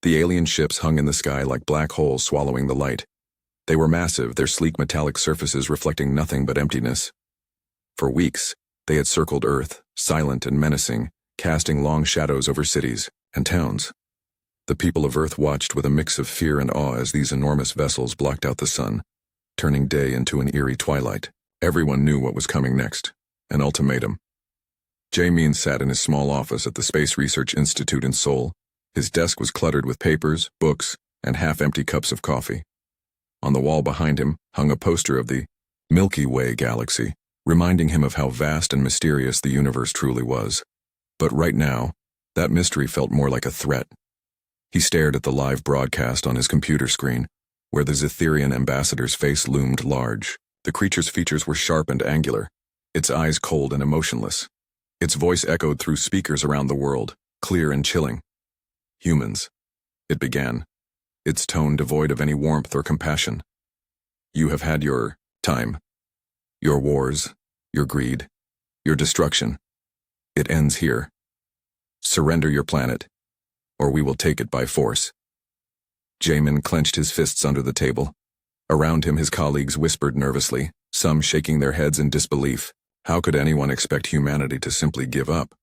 The alien ships hung in the sky like black holes swallowing the light. They were massive, their sleek metallic surfaces reflecting nothing but emptiness. For weeks, they had circled Earth, silent and menacing, casting long shadows over cities and towns. The people of Earth watched with a mix of fear and awe as these enormous vessels blocked out the sun, turning day into an eerie twilight. Everyone knew what was coming next, an ultimatum. Jae-min sat in his small office at the Space Research Institute in Seoul. His desk was cluttered with papers, books, and half-empty cups of coffee. On the wall behind him hung a poster of the Milky Way galaxy, reminding him of how vast and mysterious the universe truly was. But right now, that mystery felt more like a threat. He stared at the live broadcast on his computer screen, where the Zetherian ambassador's face loomed large. The creature's features were sharp and angular, its eyes cold and emotionless. Its voice echoed through speakers around the world, clear and chilling. "Humans," it began, its tone devoid of any warmth or compassion. "You have had your time. Your wars, your greed, your destruction. It ends here. Surrender your planet, or we will take it by force." Jae-min clenched his fists under the table. Around him his colleagues whispered nervously, some shaking their heads in disbelief. How could anyone expect humanity to simply give up?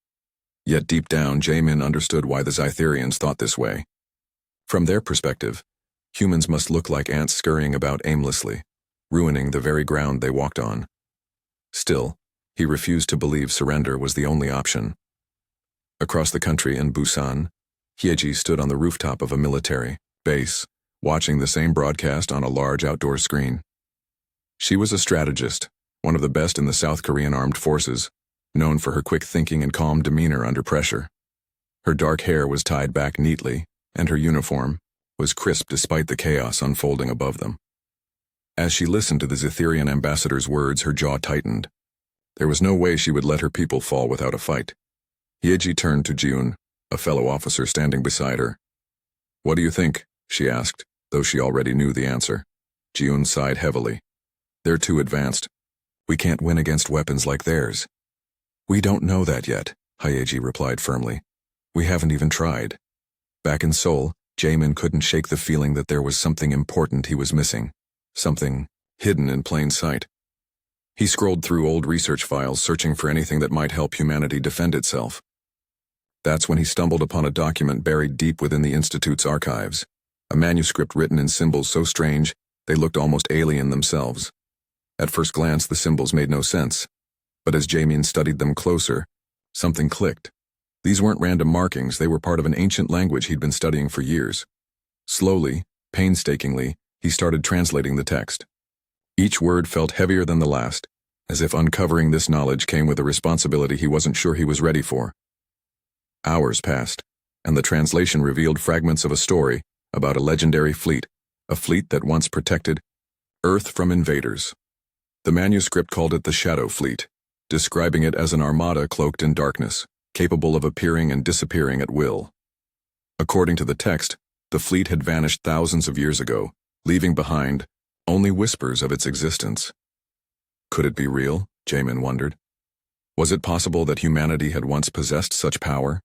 Yet deep down, Jae-min understood why the Zetherians thought this way. From their perspective, humans must look like ants scurrying about aimlessly, ruining the very ground they walked on. Still, he refused to believe surrender was the only option. Across the country in Busan, Hyeji stood on the rooftop of a military base, watching the same broadcast on a large outdoor screen. She was a strategist, one of the best in the South Korean armed forces, known for her quick thinking and calm demeanor under pressure. Her dark hair was tied back neatly, and her uniform was crisp despite the chaos unfolding above them. As she listened to the Zetherian ambassador's words, her jaw tightened. There was no way she would let her people fall without a fight. Hyeji turned to Jun, a fellow officer standing beside her. "What do you think?" she asked, though she already knew the answer. Jun sighed heavily. "They're too advanced. We can't win against weapons like theirs." "We don't know that yet," Hyeji replied firmly. "We haven't even tried." Back in Seoul, Jae-min couldn't shake the feeling that there was something important he was missing, something hidden in plain sight. He scrolled through old research files searching for anything that might help humanity defend itself. That's when he stumbled upon a document buried deep within the Institute's archives, a manuscript written in symbols so strange they looked almost alien themselves. At first glance, the symbols made no sense, but as Jae-min studied them closer, something clicked. These weren't random markings, they were part of an ancient language he'd been studying for years. Slowly, painstakingly, he started translating the text. Each word felt heavier than the last, as if uncovering this knowledge came with a responsibility he wasn't sure he was ready for. Hours passed, and the translation revealed fragments of a story about a legendary fleet, a fleet that once protected Earth from invaders. The manuscript called it the Shadow Fleet, describing it as an armada cloaked in darkness, capable of appearing and disappearing at will. According to the text, the fleet had vanished thousands of years ago, leaving behind only whispers of its existence. Could it be real? Jae-min wondered. Was it possible that humanity had once possessed such power?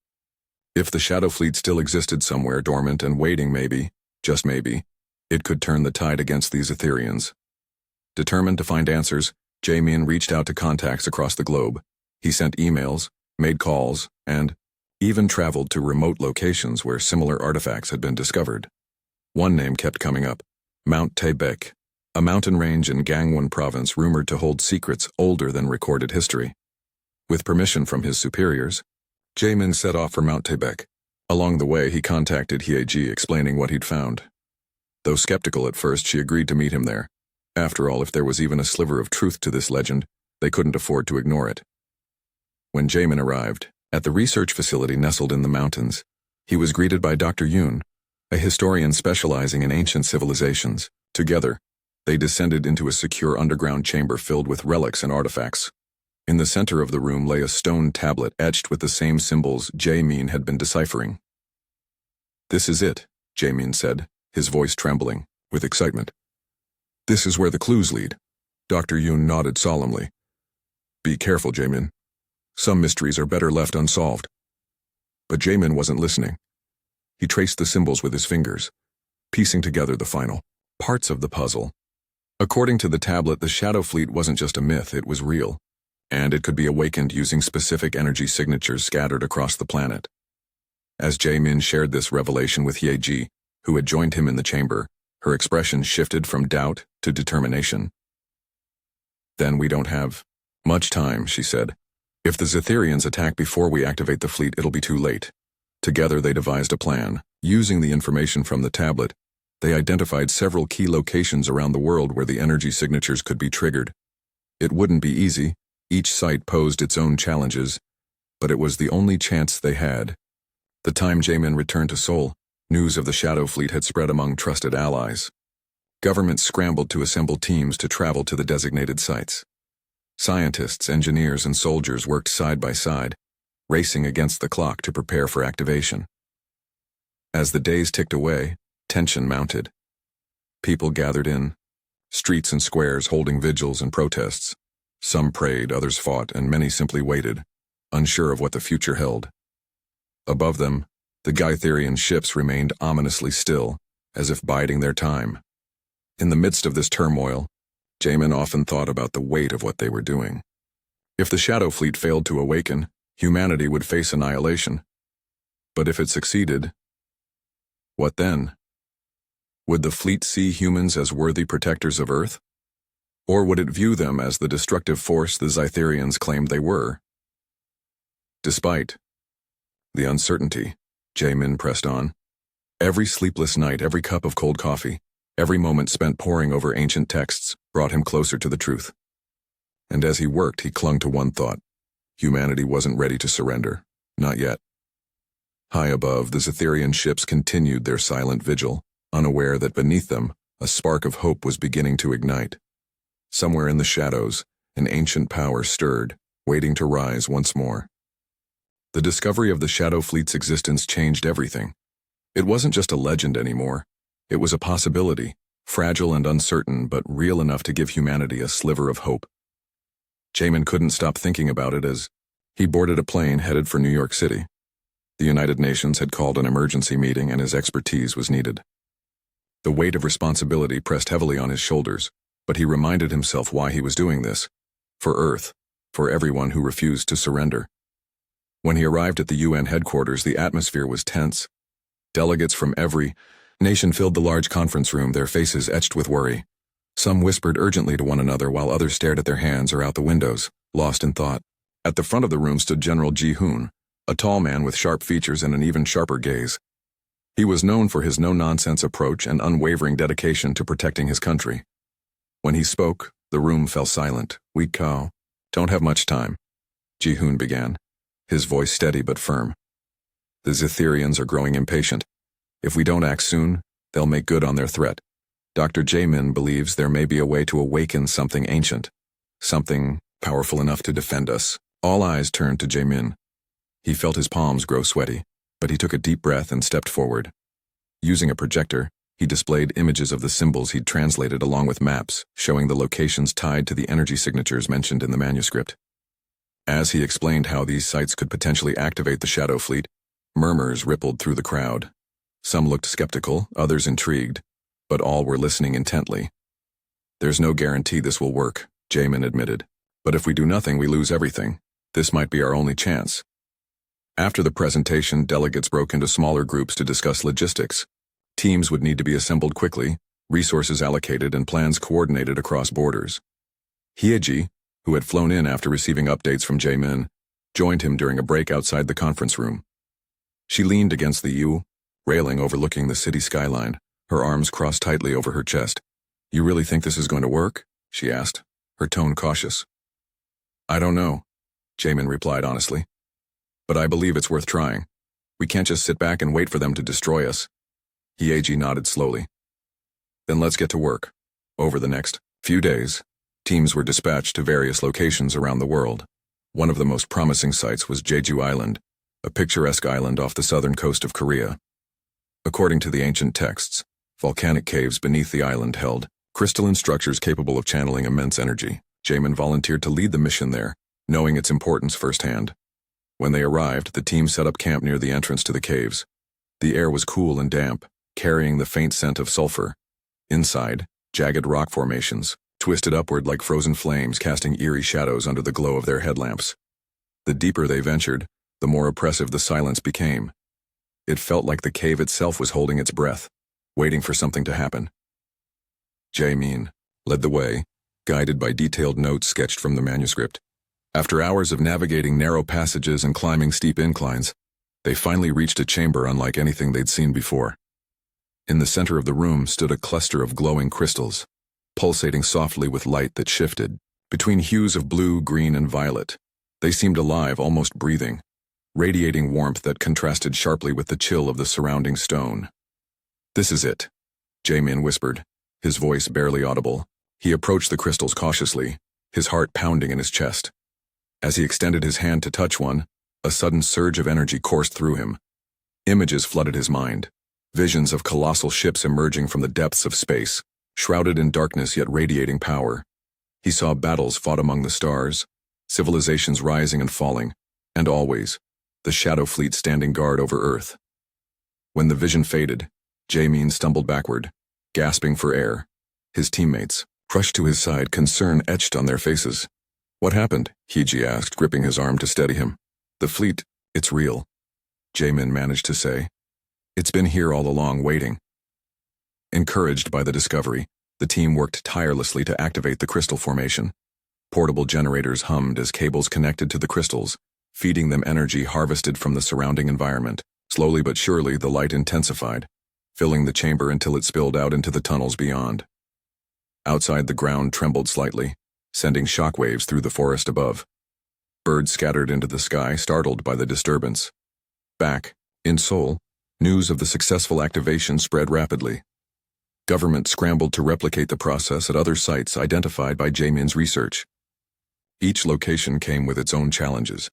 If the Shadow Fleet still existed somewhere dormant and waiting, maybe, just maybe, it could turn the tide against these Etherians. Determined to find answers, Jae-min reached out to contacts across the globe. He sent emails, made calls, and even traveled to remote locations where similar artifacts had been discovered. One name kept coming up, Mount Taebaek, a mountain range in Gangwon province rumored to hold secrets older than recorded history. With permission from his superiors, Jae-min set off for Mount Taebaek. Along the way, he contacted Hyeji, explaining what he'd found. Though skeptical at first, she agreed to meet him there. After all, if there was even a sliver of truth to this legend, they couldn't afford to ignore it. When Jae-min arrived, at the research facility nestled in the mountains, he was greeted by Dr. Yoon, a historian specializing in ancient civilizations. Together, they descended into a secure underground chamber filled with relics and artifacts. In the center of the room lay a stone tablet etched with the same symbols Jae-min had been deciphering. "This is it," Jae-min said, his voice trembling with excitement. "This is where the clues lead." Dr. Yoon nodded solemnly. "Be careful, Jae-min. Some mysteries are better left unsolved." But Jae-min wasn't listening. He traced the symbols with his fingers, piecing together the final parts of the puzzle. According to the tablet, the Shadow Fleet wasn't just a myth, it was real, and it could be awakened using specific energy signatures scattered across the planet. As Jae-min shared this revelation with Hye-ji, who had joined him in the chamber, her expression shifted from doubt to determination. "Then we don't have much time," she said. "If the Zetherians attack before we activate the fleet, it'll be too late." Together they devised a plan. Using the information from the tablet, they identified several key locations around the world where the energy signatures could be triggered. It wouldn't be easy, each site posed its own challenges, but it was the only chance they had. The time Jae-min returned to Seoul, news of the Shadow Fleet had spread among trusted allies. Governments scrambled to assemble teams to travel to the designated sites. Scientists, engineers, and soldiers worked side by side, racing against the clock to prepare for activation. As the days ticked away, tension mounted. People gathered in streets and squares holding vigils and protests. Some prayed, others fought, and many simply waited, unsure of what the future held. Above them, the Gytherian ships remained ominously still, as if biding their time. In the midst of this turmoil, Jae-min often thought about the weight of what they were doing. If the Shadow Fleet failed to awaken, humanity would face annihilation. But if it succeeded, what then? Would the fleet see humans as worthy protectors of Earth? Or would it view them as the destructive force the Zytherians claimed they were? Despite the uncertainty, Jae-min pressed on. Every sleepless night, every cup of cold coffee, every moment spent poring over ancient texts brought him closer to the truth. And as he worked, he clung to one thought. Humanity wasn't ready to surrender. Not yet. High above, the Zetherian ships continued their silent vigil, unaware that beneath them, a spark of hope was beginning to ignite. Somewhere in the shadows, an ancient power stirred, waiting to rise once more. The discovery of the Shadow Fleet's existence changed everything. It wasn't just a legend anymore. It was a possibility, fragile and uncertain, but real enough to give humanity a sliver of hope. Jae-min couldn't stop thinking about it as he boarded a plane headed for New York City. The United Nations had called an emergency meeting and his expertise was needed. The weight of responsibility pressed heavily on his shoulders, but he reminded himself why he was doing this. For Earth, for everyone who refused to surrender. When he arrived at the UN headquarters, the atmosphere was tense. Delegates from every nation filled the large conference room, their faces etched with worry. Some whispered urgently to one another while others stared at their hands or out the windows, lost in thought. At the front of the room stood General Ji-hoon, a tall man with sharp features and an even sharper gaze. He was known for his no-nonsense approach and unwavering dedication to protecting his country. When he spoke, the room fell silent. "We don't have much time," Ji-hoon began, his voice steady but firm. "The Zetherians are growing impatient. If we don't act soon, they'll make good on their threat. Dr. Jae-min believes there may be a way to awaken something ancient, something powerful enough to defend us." All eyes turned to Jae-min. He felt his palms grow sweaty, but he took a deep breath and stepped forward. Using a projector, he displayed images of the symbols he'd translated along with maps, showing the locations tied to the energy signatures mentioned in the manuscript. As he explained how these sites could potentially activate the Shadow Fleet, murmurs rippled through the crowd. Some looked skeptical, others intrigued, but all were listening intently. "There's no guarantee this will work," Jae-min admitted. "But if we do nothing, we lose everything. This might be our only chance." After the presentation, delegates broke into smaller groups to discuss logistics. Teams would need to be assembled quickly, resources allocated, and plans coordinated across borders. Hye-ji, who had flown in after receiving updates from Jae-min, joined him during a break outside the conference room. She leaned against the railing overlooking the city skyline, her arms crossed tightly over her chest. "You really think this is going to work?" she asked, her tone cautious. "I don't know," Jae-min replied honestly. "But I believe it's worth trying. We can't just sit back and wait for them to destroy us." Hye-ji nodded slowly. "Then let's get to work." Over the next few days, teams were dispatched to various locations around the world. One of the most promising sites was Jeju Island, a picturesque island off the southern coast of Korea. According to the ancient texts, volcanic caves beneath the island held crystalline structures capable of channeling immense energy. Jae-min volunteered to lead the mission there, knowing its importance firsthand. When they arrived, the team set up camp near the entrance to the caves. The air was cool and damp, carrying the faint scent of sulfur. Inside, jagged rock formations, twisted upward like frozen flames, casting eerie shadows under the glow of their headlamps. The deeper they ventured, the more oppressive the silence became. It felt like the cave itself was holding its breath, waiting for something to happen. Jae-min led the way, guided by detailed notes sketched from the manuscript. After hours of navigating narrow passages and climbing steep inclines, they finally reached a chamber unlike anything they'd seen before. In the center of the room stood a cluster of glowing crystals, pulsating softly with light that shifted between hues of blue, green, and violet. They seemed alive, almost breathing, radiating warmth that contrasted sharply with the chill of the surrounding stone. "This is it," Jae-min whispered, his voice barely audible. He approached the crystals cautiously, his heart pounding in his chest. As he extended his hand to touch one, a sudden surge of energy coursed through him. Images flooded his mind, visions of colossal ships emerging from the depths of space, shrouded in darkness yet radiating power. He saw battles fought among the stars, civilizations rising and falling, and always, the Shadow Fleet standing guard over Earth. When the vision faded, Jae-min stumbled backward, gasping for air. His teammates, crushed to his side, concern etched on their faces. "What happened?" Heiji asked, gripping his arm to steady him. "The fleet, it's real," Jae-min managed to say. "It's been here all along, waiting." Encouraged by the discovery, the team worked tirelessly to activate the crystal formation. Portable generators hummed as cables connected to the crystals, feeding them energy harvested from the surrounding environment. Slowly but surely, the light intensified, filling the chamber until it spilled out into the tunnels beyond. Outside, the ground trembled slightly, sending shockwaves through the forest above. Birds scattered into the sky, startled by the disturbance. Back, in Seoul, news of the successful activation spread rapidly. Government scrambled to replicate the process at other sites identified by Jae-min's research. Each location came with its own challenges: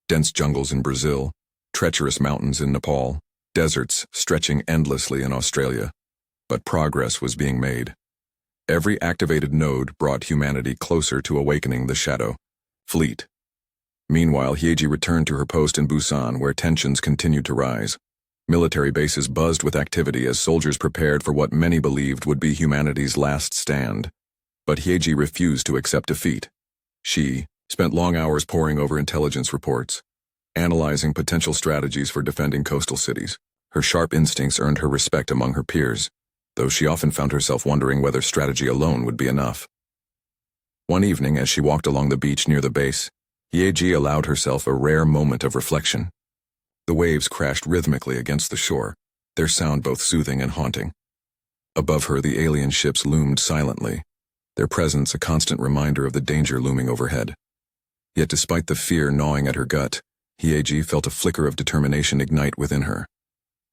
dense jungles in Brazil, treacherous mountains in Nepal, deserts stretching endlessly in Australia. But progress was being made. Every activated node brought humanity closer to awakening the Shadow Fleet. Meanwhile, Hyeji returned to her post in Busan, where tensions continued to rise. Military bases buzzed with activity as soldiers prepared for what many believed would be humanity's last stand. But Hyeji refused to accept defeat. She spent long hours poring over intelligence reports, analyzing potential strategies for defending coastal cities. Her sharp instincts earned her respect among her peers, though she often found herself wondering whether strategy alone would be enough. One evening, as she walked along the beach near the base, Hyeji allowed herself a rare moment of reflection. The waves crashed rhythmically against the shore, their sound both soothing and haunting. Above her, the alien ships loomed silently, their presence a constant reminder of the danger looming overhead. Yet despite the fear gnawing at her gut, Hyeji felt a flicker of determination ignite within her.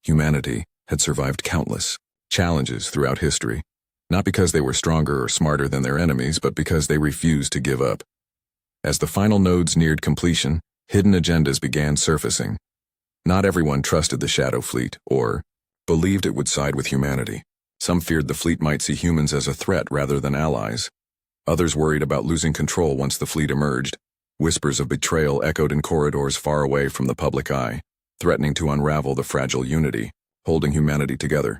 Humanity had survived countless challenges throughout history, not because they were stronger or smarter than their enemies, but because they refused to give up. As the final nodes neared completion, hidden agendas began surfacing. Not everyone trusted the Shadow Fleet, or believed it would side with humanity. Some feared the fleet might see humans as a threat rather than allies. Others worried about losing control once the fleet emerged. Whispers of betrayal echoed in corridors far away from the public eye, threatening to unravel the fragile unity holding humanity together.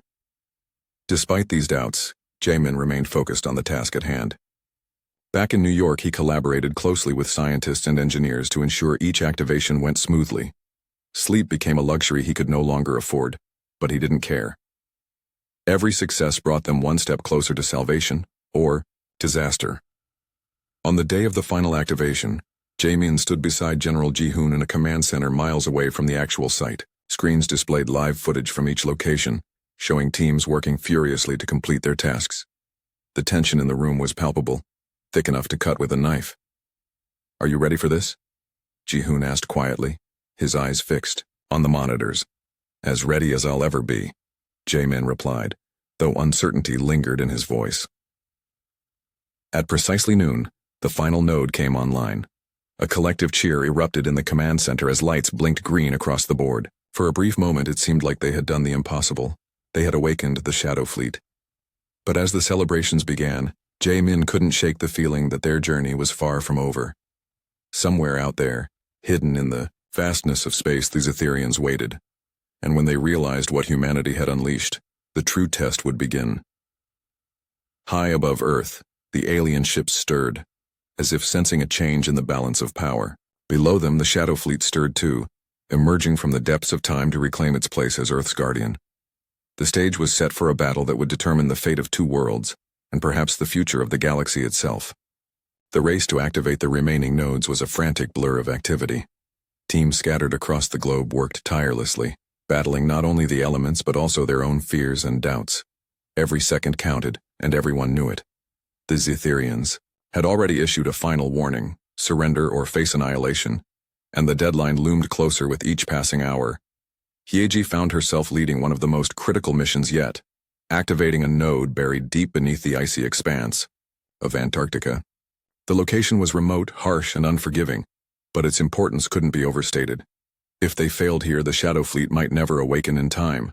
Despite these doubts, Jae-min remained focused on the task at hand. Back in New York, he collaborated closely with scientists and engineers to ensure each activation went smoothly. Sleep became a luxury he could no longer afford, but he didn't care. Every success brought them one step closer to salvation, or disaster. On the day of the final activation, Jae-min stood beside General Ji-hoon in a command center miles away from the actual site. Screens displayed live footage from each location, showing teams working furiously to complete their tasks. The tension in the room was palpable, thick enough to cut with a knife. "Are you ready for this?" Ji-hoon asked quietly, his eyes fixed on the monitors. "As ready as I'll ever be," Jae-min replied, though uncertainty lingered in his voice. At precisely noon, the final node came online. A collective cheer erupted in the command center as lights blinked green across the board. For a brief moment, it seemed like they had done the impossible. They had awakened the Shadow Fleet. But as the celebrations began, Jae-min couldn't shake the feeling that their journey was far from over. Somewhere out there, hidden in the vastness of space, these Etherians waited. and when they realized what humanity had unleashed, the true test would begin. High above Earth, the alien ships stirred, as if sensing a change in the balance of power. Below them, the Shadow Fleet stirred too, emerging from the depths of time to reclaim its place as Earth's guardian. The stage was set for a battle that would determine the fate of two worlds, and perhaps the future of the galaxy itself. The race to activate the remaining nodes was a frantic blur of activity. Teams scattered across the globe worked tirelessly, battling not only the elements but also their own fears and doubts. Every second counted, and everyone knew it. The Zetherians had already issued a final warning: surrender or face annihilation, and the deadline loomed closer with each passing hour. Hyeji found herself leading one of the most critical missions yet, activating a node buried deep beneath the icy expanse of Antarctica. The location was remote, harsh, and unforgiving, but its importance couldn't be overstated. If they failed here, the Shadow Fleet might never awaken in time.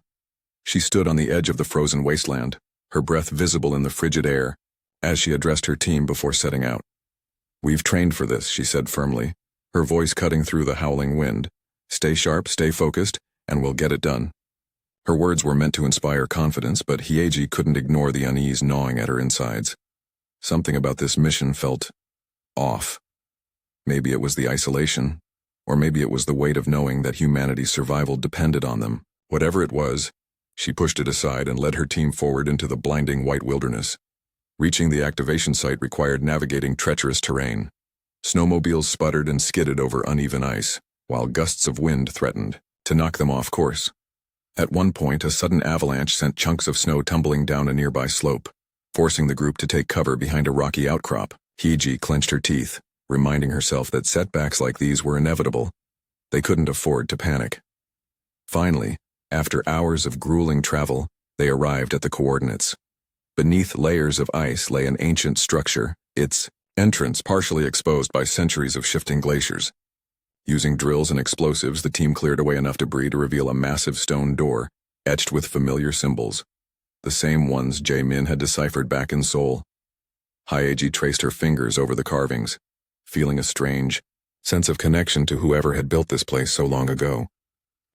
She stood on the edge of the frozen wasteland, her breath visible in the frigid air, as she addressed her team before setting out. "We've trained for this," she said firmly, her voice cutting through the howling wind. "Stay sharp, stay focused, and we'll get it done." Her words were meant to inspire confidence, but Hyeji couldn't ignore the unease gnawing at her insides. Something about this mission felt off. Maybe it was the isolation, or maybe it was the weight of knowing that humanity's survival depended on them. Whatever it was, she pushed it aside and led her team forward into the blinding white wilderness. Reaching the activation site required navigating treacherous terrain. Snowmobiles sputtered and skidded over uneven ice, while gusts of wind threatened to knock them off course. At one point, a sudden avalanche sent chunks of snow tumbling down a nearby slope, forcing the group to take cover behind a rocky outcrop. Hyeji clenched her teeth, reminding herself that setbacks like these were inevitable. They couldn't afford to panic. Finally, after hours of grueling travel, they arrived at the coordinates. Beneath layers of ice lay an ancient structure, its entrance partially exposed by centuries of shifting glaciers. Using drills and explosives, the team cleared away enough debris to reveal a massive stone door, etched with familiar symbols, the same ones Jae-min had deciphered back in Seoul. Hyeji traced her fingers over the carvings, feeling a strange sense of connection to whoever had built this place so long ago.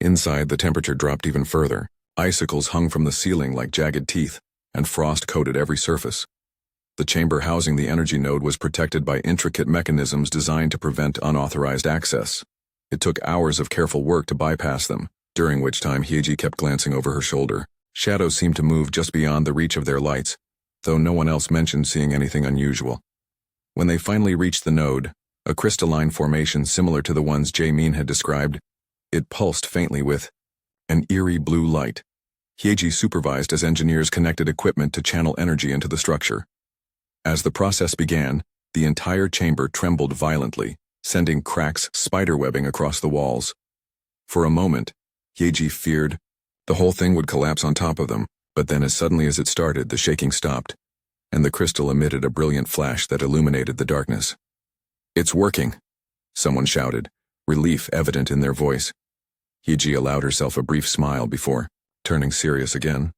Inside, the temperature dropped even further. Icicles hung from the ceiling like jagged teeth, and frost coated every surface. The chamber housing the energy node was protected by intricate mechanisms designed to prevent unauthorized access. It took hours of careful work to bypass them, during which time Hyeji kept glancing over her shoulder. Shadows seemed to move just beyond the reach of their lights, though no one else mentioned seeing anything unusual. When they finally reached the node, a crystalline formation similar to the ones Jae-min had described, it pulsed faintly with an eerie blue light. Hyeji supervised as engineers connected equipment to channel energy into the structure. As the process began, the entire chamber trembled violently, sending cracks spiderwebbing across the walls. For a moment, Hyeji feared the whole thing would collapse on top of them, but then as suddenly as it started, the shaking stopped, and the crystal emitted a brilliant flash that illuminated the darkness. "It's working," someone shouted, relief evident in their voice. Hyeji allowed herself a brief smile before turning serious again.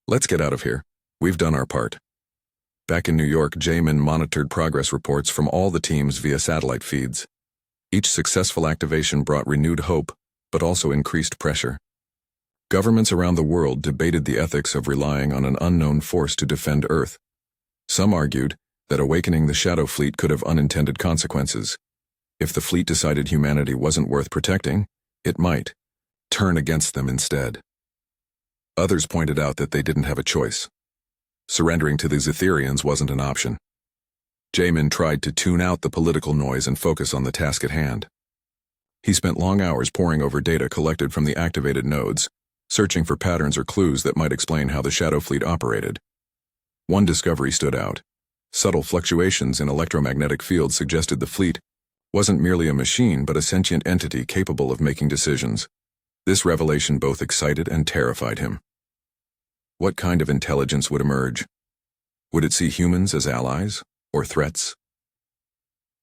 "Let's get out of here. We've done our part." Back in New York, Jae-min monitored progress reports from all the teams via satellite feeds. Each successful activation brought renewed hope, but also increased pressure. Governments around the world debated the ethics of relying on an unknown force to defend Earth. Some argued that awakening the Shadow Fleet could have unintended consequences. If the fleet decided humanity wasn't worth protecting, it might turn against them instead. Others pointed out that they didn't have a choice. Surrendering to the Zetherians wasn't an option. Jae-min tried to tune out the political noise and focus on the task at hand. He spent long hours poring over data collected from the activated nodes, searching for patterns or clues that might explain how the Shadow Fleet operated. One discovery stood out. Subtle fluctuations in electromagnetic fields suggested the fleet wasn't merely a machine but a sentient entity capable of making decisions. This revelation both excited and terrified him. What kind of intelligence would emerge? Would it see humans as allies or threats?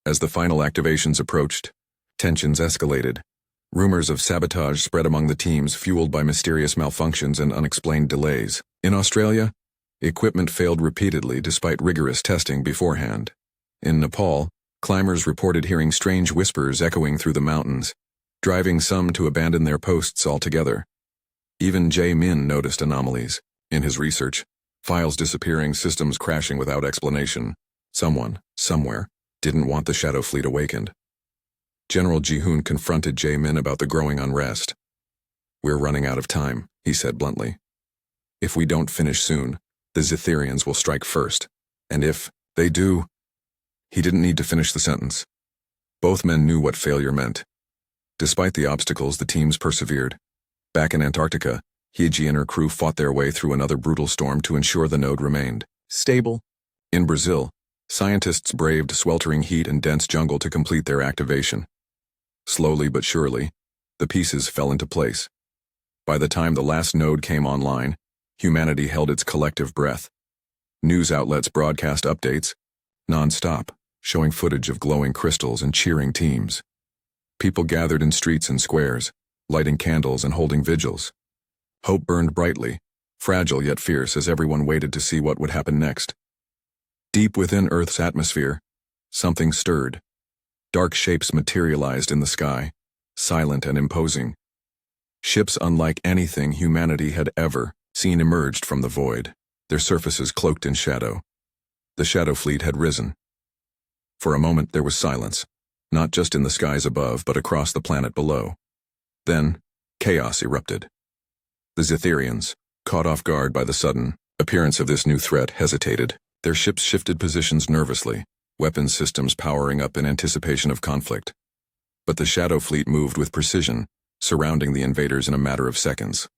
As the final activations approached, tensions escalated. Rumors of sabotage spread among the teams, fueled by mysterious malfunctions and unexplained delays. In Australia, equipment failed repeatedly despite rigorous testing beforehand. In Nepal, climbers reported hearing strange whispers echoing through the mountains, driving some to abandon their posts altogether. Even Jae-min noticed anomalies. In his research, files disappearing, systems crashing without explanation. Someone, somewhere, didn't want the Shadow Fleet awakened. General Ji-hoon confronted Jae-min about the growing unrest. "We're running out of time," he said bluntly. "If we don't finish soon, the Zitherians will strike first. And if they do—" He didn't need to finish the sentence. Both men knew what failure meant. Despite the obstacles, the teams persevered. Back in Antarctica, Hyeji and her crew fought their way through another brutal storm to ensure the node remained stable. In Brazil, scientists braved sweltering heat and dense jungle to complete their activation. Slowly but surely, the pieces fell into place. By the time the last node came online, humanity held its collective breath. News outlets broadcast updates, non-stop, showing footage of glowing crystals and cheering teams. People gathered in streets and squares, lighting candles and holding vigils. Hope burned brightly, fragile yet fierce, as everyone waited to see what would happen next. Deep within Earth's atmosphere, something stirred. Dark shapes materialized in the sky, silent and imposing. Ships unlike anything humanity had ever seen emerged from the void, their surfaces cloaked in shadow. The Shadow Fleet had risen. For a moment there was silence, not just in the skies above but across the planet below. Then, chaos erupted. The Zitherians, caught off guard by the sudden appearance of this new threat, hesitated. Their ships shifted positions nervously, weapons systems powering up in anticipation of conflict. But the Shadow Fleet moved with precision, surrounding the invaders in a matter of seconds.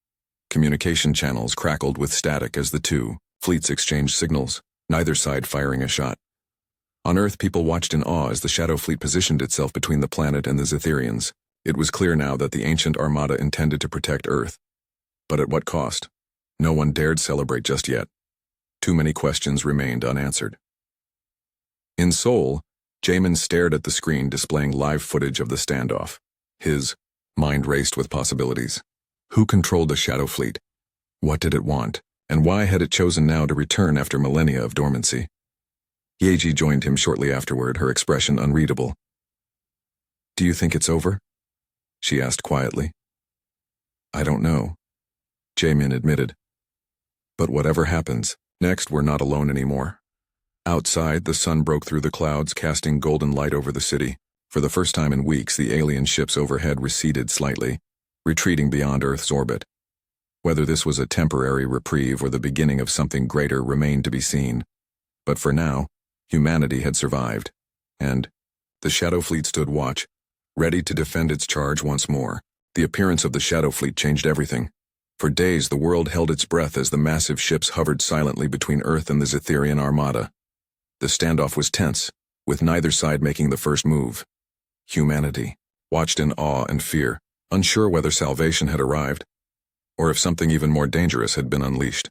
Communication channels crackled with static as the two fleets exchanged signals, neither side firing a shot. On Earth, people watched in awe as the Shadow Fleet positioned itself between the planet and the Zitherians. It was clear now that the ancient armada intended to protect Earth. But at what cost? No one dared celebrate just yet. Too many questions remained unanswered. In Seoul, Jaemin stared at the screen displaying live footage of the standoff. His mind raced with possibilities. Who controlled the Shadow Fleet? What did it want? And why had it chosen now to return after millennia of dormancy? Hyeji joined him shortly afterward, her expression unreadable. "Do you think it's over?" she asked quietly. "I don't know," Jaemin admitted. "But whatever happens, next we're not alone anymore." Outside, the sun broke through the clouds, casting golden light over the city. For the first time in weeks, the alien ships overhead receded slightly, retreating beyond Earth's orbit. Whether this was a temporary reprieve or the beginning of something greater remained to be seen. But for now, humanity had survived, and the Shadow Fleet stood watch, ready to defend its charge once more. The appearance of the Shadow Fleet changed everything. For days, the world held its breath as the massive ships hovered silently between Earth and the Zitherian armada. The standoff was tense, with neither side making the first move. Humanity watched in awe and fear, unsure whether salvation had arrived, or if something even more dangerous had been unleashed.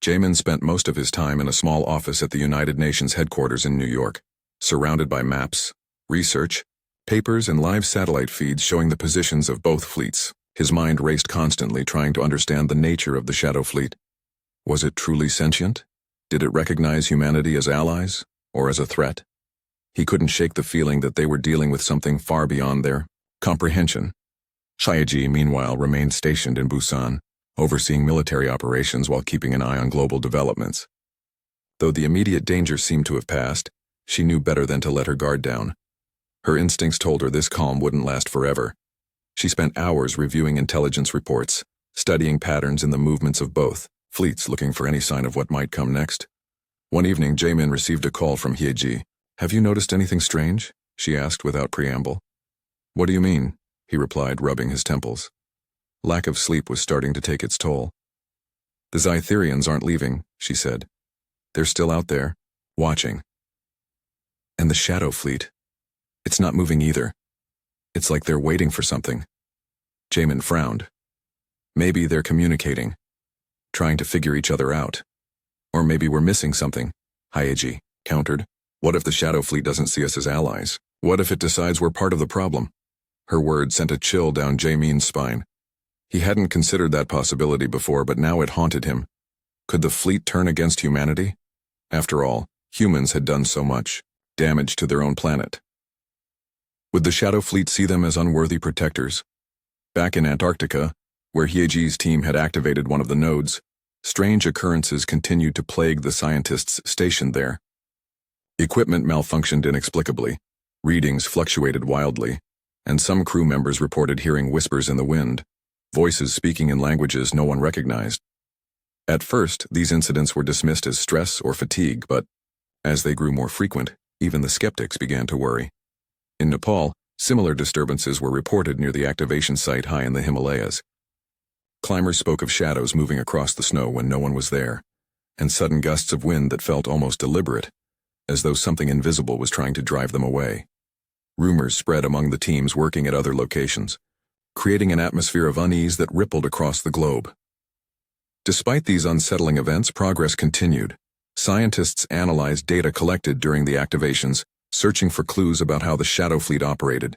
Jaemin spent most of his time in a small office at the United Nations headquarters in New York, surrounded by maps, research, papers, and live satellite feeds showing the positions of both fleets. His mind raced constantly, trying to understand the nature of the Shadow Fleet. Was it truly sentient? Did it recognize humanity as allies, or as a threat? He couldn't shake the feeling that they were dealing with something far beyond their comprehension. Hyeji, meanwhile, remained stationed in Busan, overseeing military operations while keeping an eye on global developments. Though the immediate danger seemed to have passed, she knew better than to let her guard down. Her instincts told her this calm wouldn't last forever. She spent hours reviewing intelligence reports, studying patterns in the movements of both fleets, looking for any sign of what might come next. One evening, Jaemin received a call from Hyeji. "Have you noticed anything strange?" she asked without preamble. "What do you mean?" he replied, rubbing his temples. Lack of sleep was starting to take its toll. "The Zitherians aren't leaving," she said. "They're still out there, watching. And the Shadow Fleet, it's not moving either. It's like they're waiting for something." Jaemin frowned. "Maybe they're communicating, trying to figure each other out. Or maybe we're missing something," Hyeji countered. "What if the Shadow Fleet doesn't see us as allies? What if it decides we're part of the problem?" Her words sent a chill down Jaemin's spine. He hadn't considered that possibility before, but now it haunted him. Could the fleet turn against humanity? After all, humans had done so much damage to their own planet. Would the Shadow Fleet see them as unworthy protectors? Back in Antarctica, Where Hyeji's team had activated one of the nodes, strange occurrences continued to plague the scientists stationed there. Equipment malfunctioned inexplicably, readings fluctuated wildly, and some crew members reported hearing whispers in the wind, voices speaking in languages no one recognized. At first, these incidents were dismissed as stress or fatigue, but as they grew more frequent, even the skeptics began to worry. In Nepal, similar disturbances were reported near the activation site high in the Himalayas. Climbers spoke of shadows moving across the snow when no one was there, and sudden gusts of wind that felt almost deliberate, as though something invisible was trying to drive them away. Rumors spread among the teams working at other locations, creating an atmosphere of unease that rippled across the globe. Despite these unsettling events, progress continued. Scientists analyzed data collected during the activations, searching for clues about how the Shadow Fleet operated.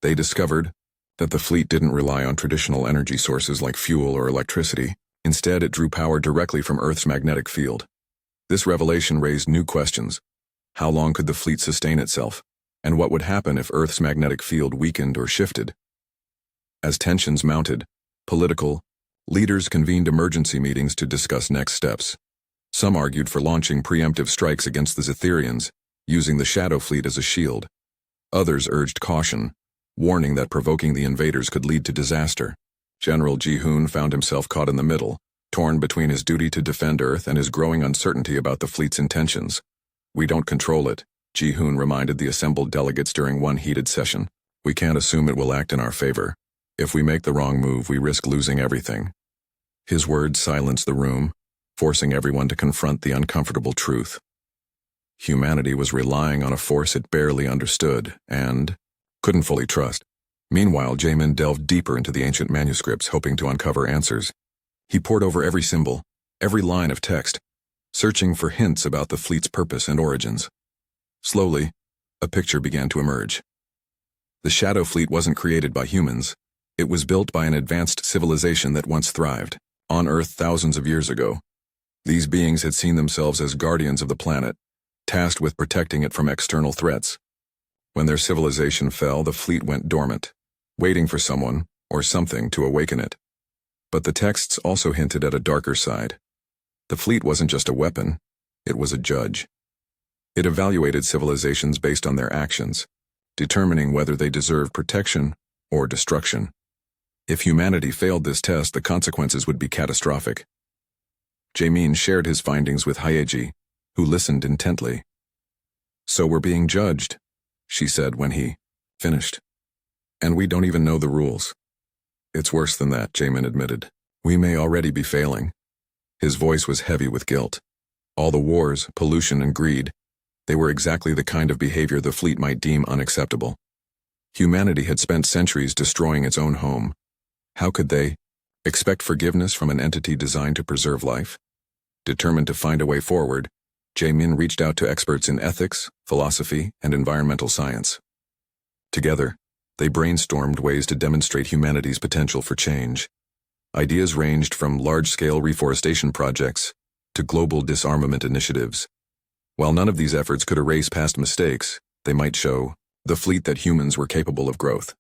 They discovered that the fleet didn't rely on traditional energy sources like fuel or electricity. Instead, it drew power directly from Earth's magnetic field. This revelation raised new questions. How long could the fleet sustain itself? And what would happen if Earth's magnetic field weakened or shifted? As tensions mounted, political leaders convened emergency meetings to discuss next steps. Some argued for launching preemptive strikes against the Zetherians, using the Shadow Fleet as a shield. Others urged caution, warning that provoking the invaders could lead to disaster. General Ji-hoon found himself caught in the middle, torn between his duty to defend Earth and his growing uncertainty about the fleet's intentions. "We don't control it," Ji-hoon reminded the assembled delegates during one heated session. "We can't assume it will act in our favor. If we make the wrong move, we risk losing everything." His words silenced the room, forcing everyone to confront the uncomfortable truth. Humanity was relying on a force it barely understood and couldn't fully trust. Meanwhile, Jamin delved deeper into the ancient manuscripts, hoping to uncover answers. He pored over every symbol, every line of text, searching for hints about the fleet's purpose and origins. Slowly, a picture began to emerge. The Shadow Fleet wasn't created by humans. It was built by an advanced civilization that once thrived on Earth thousands of years ago. These beings had seen themselves as guardians of the planet, tasked with protecting it from external threats. When their civilization fell, the fleet went dormant, waiting for someone or something to awaken it. But the texts also hinted at a darker side. The fleet wasn't just a weapon, it was a judge. It evaluated civilizations based on their actions, determining whether they deserved protection or destruction. If humanity failed this test, the consequences would be catastrophic. Jamin shared his findings with Hyeji, who listened intently. "So we're being judged," she said when he finished. "And we don't even know the rules." "It's worse than that," Jamin admitted. "We may already be failing." His voice was heavy with guilt. All the wars, pollution, and greed, they were exactly the kind of behavior the fleet might deem unacceptable. Humanity had spent centuries destroying its own home. How could they expect forgiveness from an entity designed to preserve life? Determined to find a way forward, Jamin reached out to experts in ethics, philosophy, and environmental science. Together, they brainstormed ways to demonstrate humanity's potential for change. Ideas ranged from large-scale reforestation projects to global disarmament initiatives. While none of these efforts could erase past mistakes, they might show the fleet that humans were capable of growth.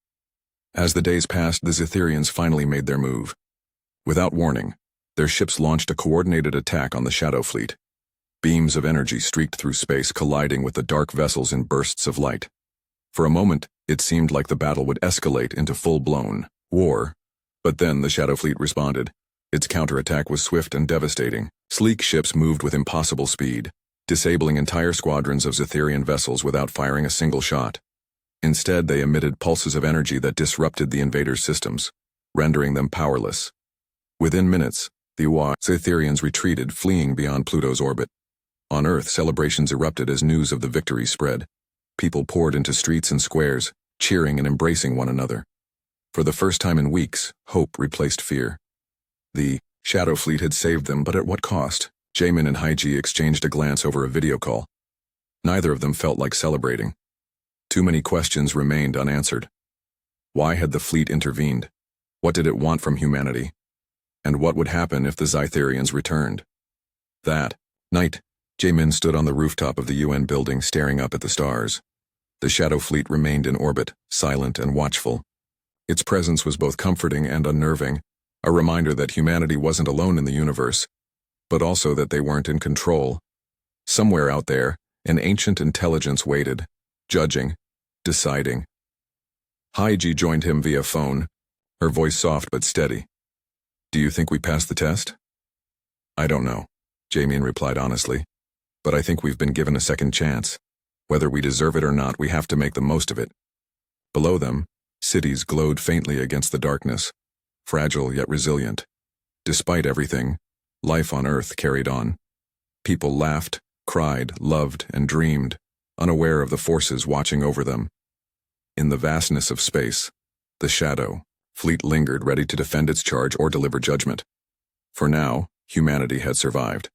As the days passed, the Zetherians finally made their move. Without warning, their ships launched a coordinated attack on the Shadow Fleet. Beams of energy streaked through space, colliding with the dark vessels in bursts of light. For a moment, it seemed like the battle would escalate into full-blown war. But then the Shadow Fleet responded. Its counterattack was swift and devastating. Sleek ships moved with impossible speed, disabling entire squadrons of Zetherian vessels without firing a single shot. Instead, they emitted pulses of energy that disrupted the invaders' systems, rendering them powerless. Within minutes, the HFY Zetherians retreated, fleeing beyond Pluto's orbit. On Earth, celebrations erupted as news of the victory spread. People poured into streets and squares, cheering and embracing one another. For the first time in weeks, hope replaced fear. The Shadow Fleet had saved them, but at what cost? Jamin and Hyeji exchanged a glance over a video call. Neither of them felt like celebrating. Too many questions remained unanswered. Why had the fleet intervened? What did it want from humanity? And what would happen if the Zetherians returned? That night, Jamin stood on the rooftop of the UN building, staring up at the stars. The Shadow Fleet remained in orbit, silent and watchful. Its presence was both comforting and unnerving, a reminder that humanity wasn't alone in the universe, but also that they weren't in control. Somewhere out there, an ancient intelligence waited, judging, deciding. Haiji joined him via phone, her voice soft but steady. "Do you think we passed the test?" "I don't know," Jamin replied honestly, "but I think we've been given a second chance. Whether we deserve it or not, we have to make the most of it." Below them, cities glowed faintly against the darkness, fragile yet resilient. Despite everything, life on Earth carried on. People laughed, cried, loved, and dreamed, unaware of the forces watching over them. In the vastness of space, the shadow fleet lingered, ready to defend its charge or deliver judgment. For now, humanity had survived.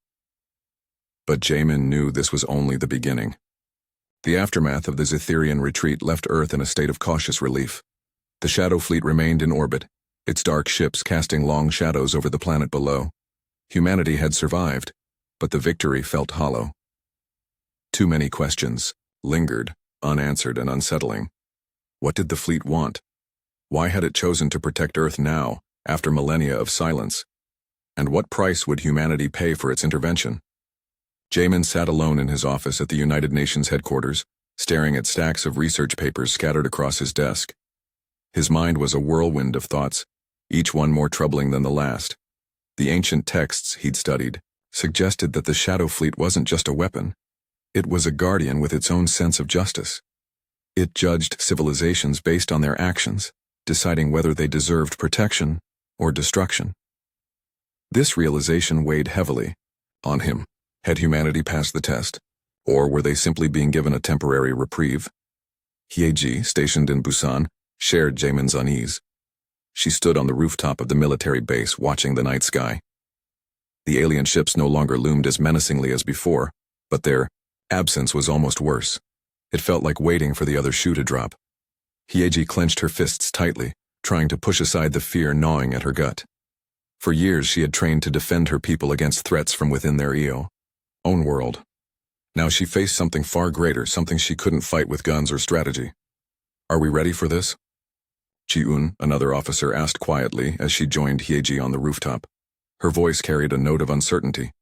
But Jamin knew this was only the beginning. The aftermath of the Zetherian retreat left Earth in a state of cautious relief. The Shadow Fleet remained in orbit, its dark ships casting long shadows over the planet below. Humanity had survived, but the victory felt hollow. Too many questions lingered, unanswered and unsettling. What did the fleet want? Why had it chosen to protect Earth now, after millennia of silence? And what price would humanity pay for its intervention? Jamin sat alone in his office at the United Nations headquarters, staring at stacks of research papers scattered across his desk. His mind was a whirlwind of thoughts, each one more troubling than the last. The ancient texts he'd studied suggested that the Shadow Fleet wasn't just a weapon. It was a guardian with its own sense of justice. It judged civilizations based on their actions, deciding whether they deserved protection or destruction. This realization weighed heavily on him. Had humanity passed the test, or were they simply being given a temporary reprieve? Hyeji, stationed in Busan, shared Jamin's unease. She stood on the rooftop of the military base, watching the night sky. The alien ships no longer loomed as menacingly as before, but their absence was almost worse. It felt like waiting for the other shoe to drop. Hyeji clenched her fists tightly, trying to push aside the fear gnawing at her gut. For years she had trained to defend her people against threats from within their own world. Now she faced something far greater, something she couldn't fight with guns or strategy. "Are we ready for this?" Ji-un, another officer, asked quietly as she joined Hyeji on the rooftop. Her voice carried a note of uncertainty.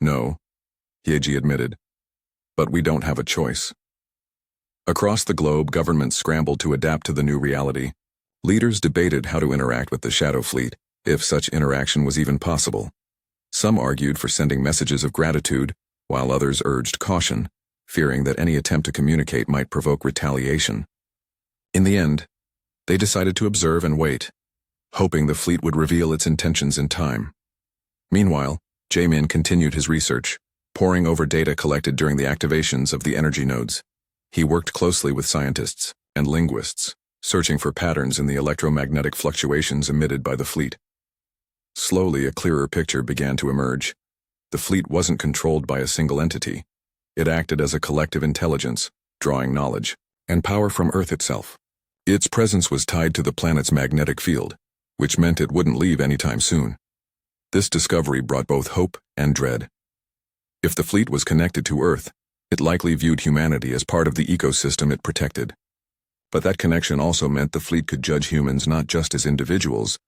"No," Hyeji admitted, "but we don't have a choice." Across the globe, governments scrambled to adapt to the new reality. Leaders debated how to interact with the Shadow Fleet, if such interaction was even possible. Some argued for sending messages of gratitude, while others urged caution, fearing that any attempt to communicate might provoke retaliation. In the end, they decided to observe and wait, hoping the fleet would reveal its intentions in time. Meanwhile, Jamin continued his research, poring over data collected during the activations of the energy nodes. He worked closely with scientists and linguists, searching for patterns in the electromagnetic fluctuations emitted by the fleet. Slowly, a clearer picture began to emerge. The fleet wasn't controlled by a single entity. It acted as a collective intelligence, drawing knowledge and power from Earth itself. Its presence was tied to the planet's magnetic field, which meant it wouldn't leave anytime soon. This discovery brought both hope and dread. If the fleet was connected to Earth, it likely viewed humanity as part of the ecosystem it protected. But that connection also meant the fleet could judge humans not just as individuals,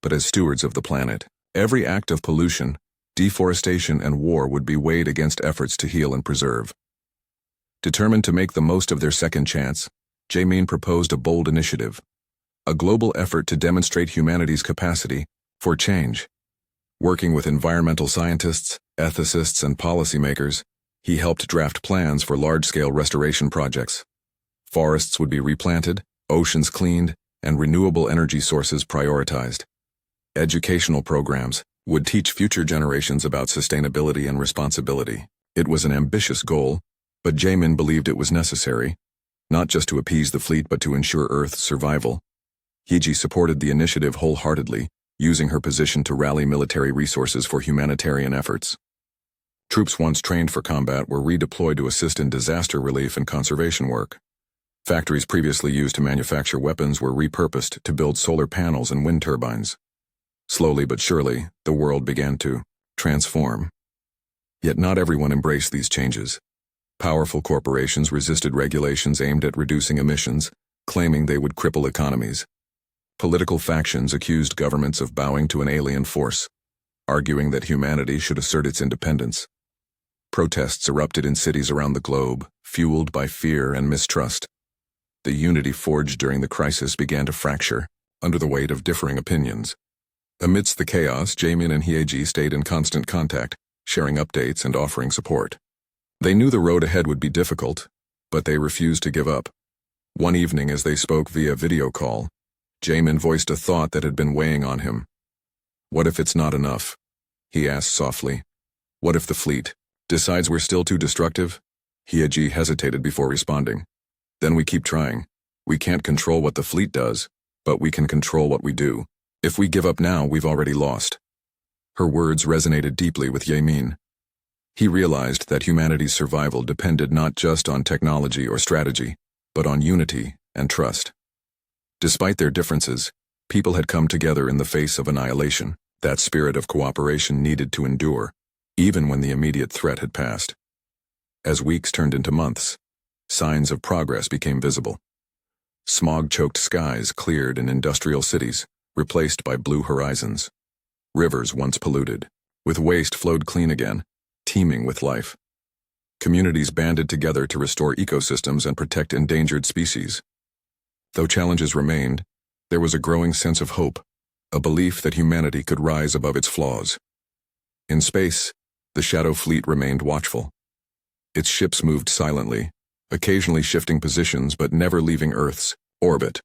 but as stewards of the planet. Every act of pollution, deforestation, and war would be weighed against efforts to heal and preserve. Determined to make the most of their second chance, Jamin proposed a bold initiative, a global effort to demonstrate humanity's capacity for change. Working with environmental scientists, ethicists, and policymakers, he helped draft plans for large-scale restoration projects. Forests would be replanted, oceans cleaned, and renewable energy sources prioritized. Educational programs would teach future generations about sustainability and responsibility. It was an ambitious goal, but Jamin believed it was necessary, not just to appease the fleet but to ensure Earth's survival. Hyeji supported the initiative wholeheartedly, using her position to rally military resources for humanitarian efforts. Troops once trained for combat were redeployed to assist in disaster relief and conservation work. Factories previously used to manufacture weapons were repurposed to build solar panels and wind turbines. Slowly but surely, the world began to transform. Yet not everyone embraced these changes. Powerful corporations resisted regulations aimed at reducing emissions, claiming they would cripple economies. Political factions accused governments of bowing to an alien force, arguing that humanity should assert its independence. Protests erupted in cities around the globe, fueled by fear and mistrust. The unity forged during the crisis began to fracture, under the weight of differing opinions. Amidst the chaos, Jamin and Hyeji stayed in constant contact, sharing updates and offering support. They knew the road ahead would be difficult, but they refused to give up. One evening, as they spoke via video call, Jamin voiced a thought that had been weighing on him. "What if it's not enough?" he asked softly. "What if the fleet decides we're still too destructive?" Hyeji hesitated before responding. "Then we keep trying. We can't control what the fleet does, but we can control what we do. If we give up now, we've already lost." Her words resonated deeply with Jamin. He realized that humanity's survival depended not just on technology or strategy, but on unity and trust. Despite their differences, people had come together in the face of annihilation. That spirit of cooperation needed to endure, even when the immediate threat had passed. As weeks turned into months, signs of progress became visible. Smog-choked skies cleared in industrial cities, replaced by blue horizons. Rivers once polluted, with waste flowed clean again, teeming with life. Communities banded together to restore ecosystems and protect endangered species. Though challenges remained, there was a growing sense of hope, a belief that humanity could rise above its flaws. In space, the Shadow Fleet remained watchful. Its ships moved silently, occasionally shifting positions but never leaving Earth's orbit.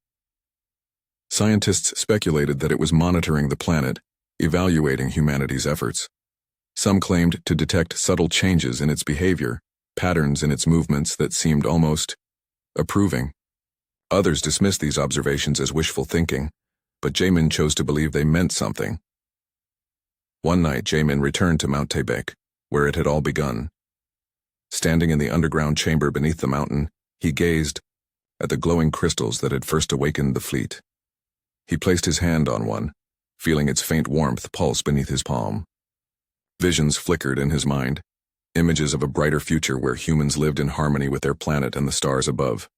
Scientists speculated that it was monitoring the planet, evaluating humanity's efforts. Some claimed to detect subtle changes in its behavior, patterns in its movements that seemed almost approving. Others dismissed these observations as wishful thinking, but Jamin chose to believe they meant something. One night, Jamin returned to Mount Tebek, where it had all begun. Standing in the underground chamber beneath the mountain, he gazed at the glowing crystals that had first awakened the fleet. He placed his hand on one, feeling its faint warmth pulse beneath his palm. Visions flickered in his mind, images of a brighter future where humans lived in harmony with their planet and the stars above.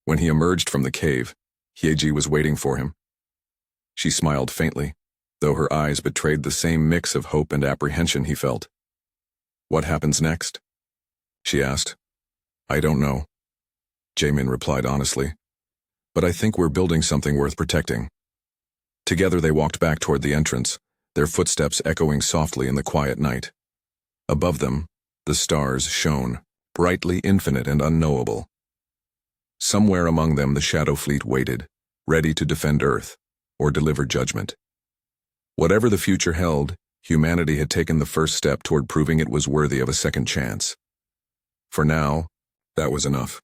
When he emerged from the cave, Hyeji was waiting for him. She smiled faintly, though her eyes betrayed the same mix of hope and apprehension he felt. "What happens next?" she asked. "I don't know," Jamin replied honestly, "but I think we're building something worth protecting." Together they walked back toward the entrance, their footsteps echoing softly in the quiet night. Above them, the stars shone, brightly infinite and unknowable. Somewhere among them the Shadow Fleet waited, ready to defend Earth, or deliver judgment. Whatever the future held, humanity had taken the first step toward proving it was worthy of a second chance. For now, that was enough.